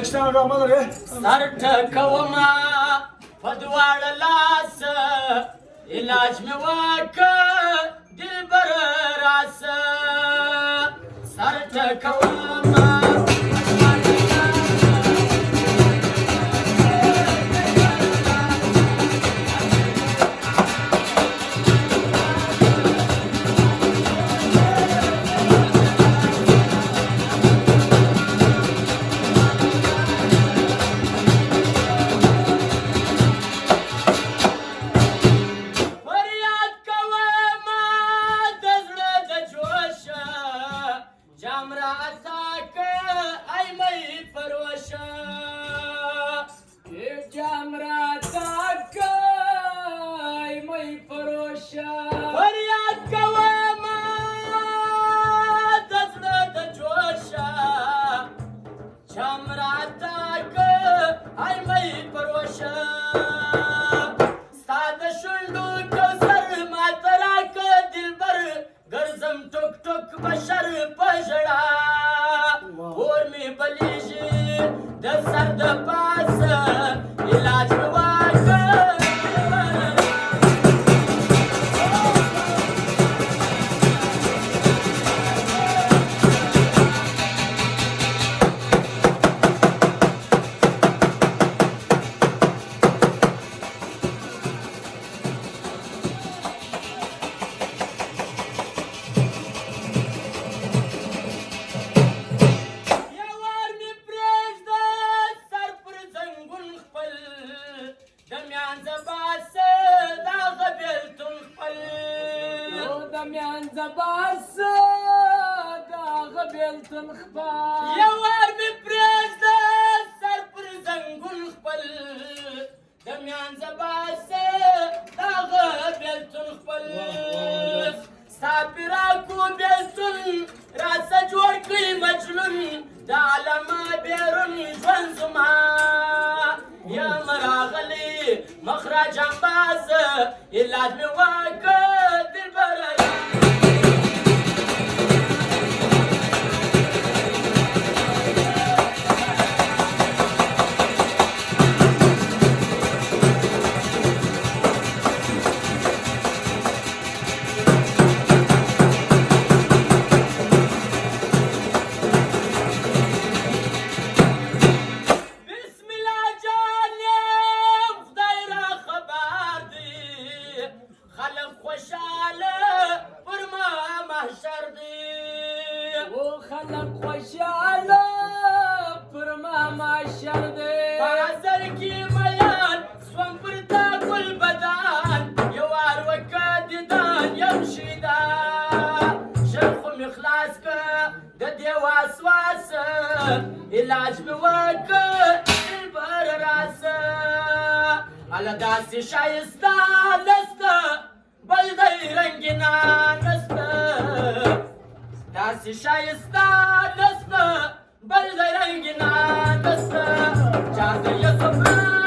بسم الله الرحمن الرحیم. سر ټکوما په دواړه لاس علاج مې وکړ دلبر راسه سر ټکوما یوار مې پرېږده سر پر زنګون خپل د میانځه باسه دغه بېلتون خپل ستا فراق و بېلتون راسه جوړ کړئ مجنون د عالمه بیرون ژوند زما یم راغلی مخرج انباز علاج مې وکړ دلبره خلق خوشاله پر ما معاشر دی بازار کې میان سوم پر تا ګل بدان یو وار وکړه دیدان یم شیدا ژر خو مې خلاص کړه د دې وسواس علاج مې وکړ دلبر راسه هله داسې ښایسته نسته بل دی رنګینه نسته داسې ښایسته نسته بل د رنګینه نسته چا د یوسف